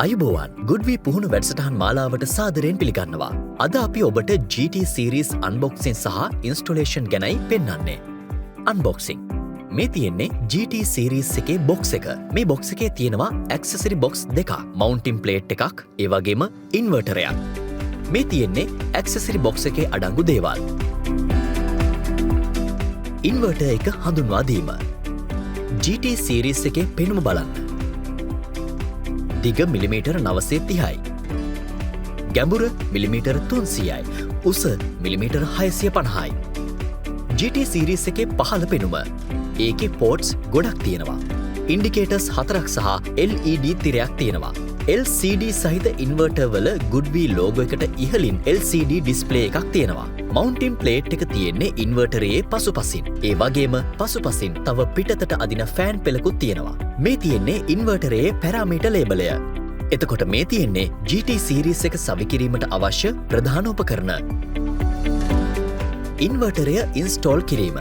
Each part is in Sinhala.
අයිබෝවන් ගුඩ්වී පුහුණු වැඩසටහන් මාලාවට සාදරයෙන් පිළිගන්නවා. අද අපි ඔබට GT Series අන්බොක්සින් සහ ඉන්ස්ටොලේෂන් ගැනයි පෙන්වන්නේ. අන්බොක්සිං මේ තියෙන්නේ GT Series එකේ බොක්ස් එක. මේ බොක්ස් එකේ තියෙනවා ඇක්සසරි බොක්ස් දෙකක්, මවුන්ටින් ප්ලේට් එකක්, ඒ වගේම ඉන්වර්ටරයක්. මේ තියෙන්නේ ඇක්සසරි බොක්ස් එකේ අඩංගු දේවල්. ඉන්වර්ටර් එක හඳුන්වා දීම. GT Series එකේ පෙනුම බලන්න. දිග මිලිමීටර 930යි. ගැඹුර මිලිමීටර 300යි. උස මිලිමීටර 650යි. GT Series එකේ පහළ පෙනුම. ඒකේ පෝට්ස් ගොඩක් තියෙනවා. ඉන්ඩිකේටර්ස් 4ක් සහ LED තිරයක් තියෙනවා. LCD සහිත ඉන්වර්ටර් වල ගුඩ්වී ලෝගෝ එකට ඉහළින් LCD ඩිස්ප්ලේ එකක් තියෙනවා. මවුන්ටින් ප්ලේට් එක තියෙන්නේ ඉන්වර්ටරයේ පසුපසින්. ඒ වගේම පසුපසින් තව පිටතට අදින ෆෑන් පෙළකුත් තියෙනවා. මේ තියෙන්නේ ඉන්වර්ටරයේ පැරාමීටර් ලේබලය. එතකොට මේ තියෙන්නේ GT Series එක සවිකිරීමට අවශ්‍ය ප්‍රධාන උපකරණ. ඉන්වර්ටරය ඉන්ස්ටෝල් කිරීම.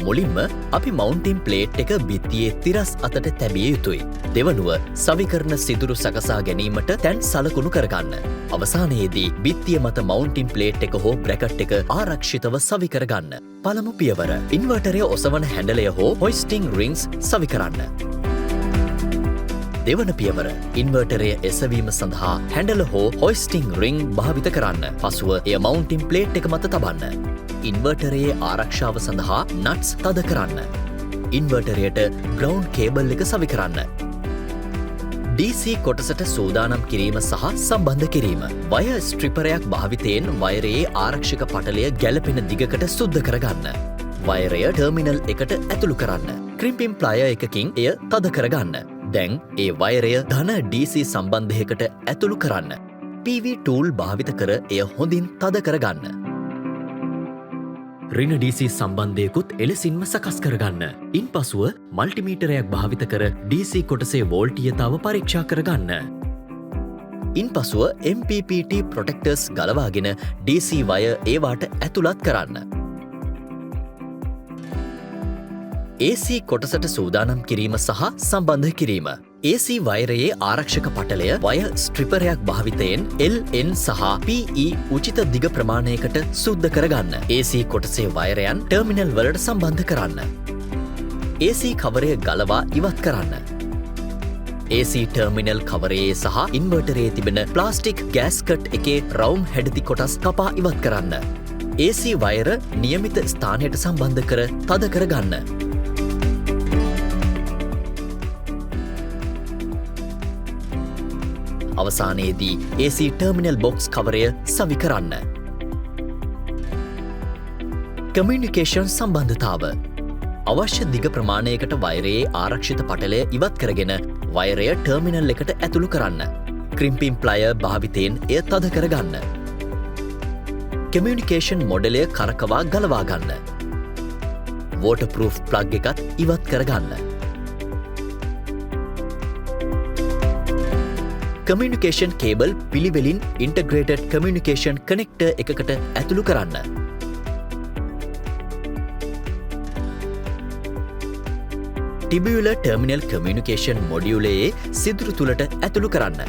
මුලින්ම අපි මවුන්ටින් ප්ලේට් එක බිත්තියේ තිරස් අතට තැබිය යුතුයි. දෙවනුව සවිකරණ සිදුරු සකසා ගැනීමට තැන් සලකුණු කරගන්න. අවසානයේදී බිත්තිය මත මවුන්ටින් ප්ලේට් එක හෝ බ්‍රැකට් එක ආරක්ෂිතව සවිකරගන්න. පළමු පියවර ඉන්වර්ටරය ඔසවන හැඩලය හෝ හොයිස්ටිං රින්ග්ස් සවිකරන්න. දෙවන පියවර ඉන්වර්ටරය එසවීම සඳහා හැඩල හෝ හොයිස්ටිං රින්ග් භාවිත කරන්න. පසුව එය මවුන්ටින් ප්ලේට් එක මත තබන්න. ඉන්වර්ටරයේ ආරක්ෂාව සඳහා නට්ස් තද කරන්න. ඉන්වර්ටරයට ග්‍රවුන්ඩ් කේබල් එක සවිකරන්න. DC කොටසට සූදානම් කිරීම සහ සම්බන්ධ කිරීම. වය ස්ට්‍රිපරයක් භාවිතයෙන් වයරයේ ආරක්ෂක පටලය ගැලපෙන දිගකට සුද්ධ කරගන්න. වයරය ටර්මිනල් එකට ඇතුළු කරන්න. ක්‍රිම්පින් ප්ලයර් එකකින් එය තද කරගන්න. දැන් ඒ වයරය ධන DC සම්බන්ධයකට ඇතුළු කරන්න. PV ටූල් භාවිත කර එය හොඳින් තද කරගන්න. රින DC සම්බන්ධයකුත් එලෙසින්ම සකස් කරගන්න. ඉන් පසුව මල්ටිමීටරයක් භාවිත කර DC කොටසේ වෝල්ටියතාව පරීක්ෂා කරගන්න. ඉන් පසුව MPPT ප්‍රොටෙක්ටර්ස් ගලවාගෙන DC වය ඒවාට ඇතුළත් කරන්න. AC කොටසට සූදානම් කිරීම සහ සම්බන්ධ කිරීම. AC වයරයේ ආරක්ෂක පටලය වය ස්ට්‍රිපරයක් භාවිතයෙන් LN සහ PE උචිත දිග ප්‍රමාණයකට සුද්ධ කරගන්න. AC කොටසේ වයරයන් ටර්මිනල් වලට සම්බන්ධ කරන්න. AC කවරය ගලවා ඉවත් කරන්න. AC ටර්මිනල් කවරයේ සහ ඉන්වර්ටරයේ තිබෙන ප්ලාස්ටික් ගෑස්කට් එකේ රවුම් හැඩති කොටස් කපා ඉවත් කරන්න. AC වයර නියමිත ස්ථානයට සම්බන්ධ කර තද කරගන්න. අවසානයේදී AC ටර්මිනල් බොක්ස් කවරය සවි කරන්න. කමියුනිකේෂන් සම්බන්ධතාව. අවශ්‍ය දිග ප්‍රමාණයකට වයරයේ ආරක්ෂිත පටලය ඉවත් කරගෙන වයරය ටර්මිනල් එකට ඇතුළු කරන්න. ක්‍රිම්පින් ප්ලයර් භාවිතයෙන් එය තද කරගන්න. කමියුනිකේෂන් මොඩලය කරකවා ගලවා ගන්න. වෝටර්පෲෆ් ප්ලග් එකත් ඉවත් කරගන්න. කමියුනිකේෂන් කේබල් පිළිවෙලින් ඉන්ටග්‍රේටඩ් කමියුනිකේෂන් කනෙක්ටර් එකකට ඇතුළු කරන්න. ටිබියුලර් ටර්මිනල් කමියුනිකේෂන් මොඩියුලයේ සිදුරු තුලට ඇතුළු කරන්න.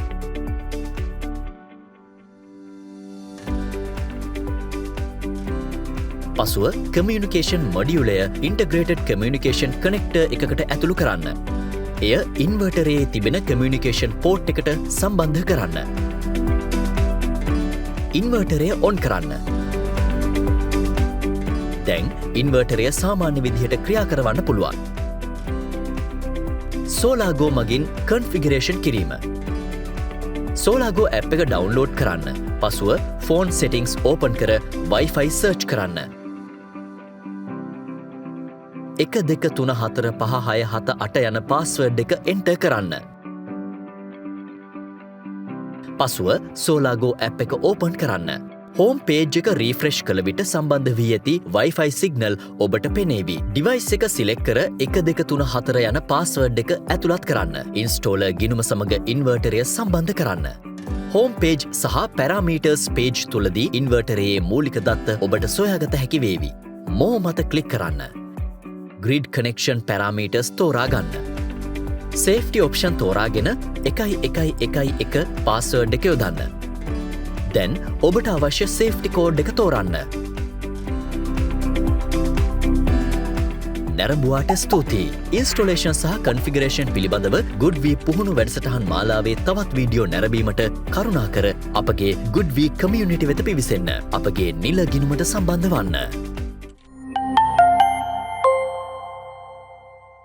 පසුව කමියුනිකේෂන් මොඩියුලය ඉන්ටග්‍රේටඩ් කමියුනිකේෂන් කනෙක්ටර් එකකට ඇතුළු කරන්න. එය ඉන්වර්ටරයේ තිබෙන කමියුනිකේෂන් පෝට් එකට සම්බන්ධ කරන්න. ඉන්වර්ටරය ඔන් කරන්න. දැන් ඉන්වර්ටරය සාමාන්‍ය විදිහට ක්‍රියා කරවන්න පුළුවන්. සෝලාගෝ මගින් කන්ෆිගරේෂන් කිරීම. සෝලාගෝ ඇප් එක ඩවුන්ලෝඩ් කරන්න. පසුව ෆෝන් සෙටිංස් ඕපන් කර Wi-Fi සර්ච් කරන්න. 1234567 යන පාස්වර්ඩ් එක එන්ටර් කරන්න. පසුව සෝලාගෝ ඇප් එක ඕපන් කරන්න. හෝම් පේජ් එක රීෆ්‍රෙෂ් කළ විට සම්බන්ධ වී ඇති Wi-Fi සිග්නල් ඔබට පෙනේවි. ඩිවයිස් එක සිලෙක්ට් කර 1234 යන පාස්වර්ඩ් එක ඇතුළත් කරන්න. ඉන්ස්ටෝලර් ගිණුම සමග ඉන්වර්ටරය සම්බන්ධ කරන්න. හෝම් පේජ් සහ පැරාමීටර්ස් පේජ් තුලදී ඉන්වර්ටරයේ මූලික දත්ත ඔබට සොයාගත හැකි වේවි. මෝ මත ක්ලික් කරන්න. ග්‍රිඩ් කනෙක්ෂන් පැරාමීටර්ස් තෝරා ගන්න. සේෆ්ටි ඔප්ෂන් තෝරාගෙන 1.1.1 පාස්වර්ඩ් එක යොදන්න. දැන් ඔබට අවශ්‍ය සේෆ්ටි කෝඩ් එක තෝරන්න. නැරඹුවාට ස්තුතියි. ඉන්ස්ටොලේෂන් සහ කන්ෆිගරේෂන් පිළිබඳව ගුඩ්වී පුහුණු වැඩසටහන් මාලාවේ තවත් වීඩියෝ නැරඹීමට කරුණාකර අපගේ ගුඩ්වී කමියුනිටි වෙත පිවිසෙන්න. අපගේ නිල ගිණුමට සම්බන්ධ වන්න.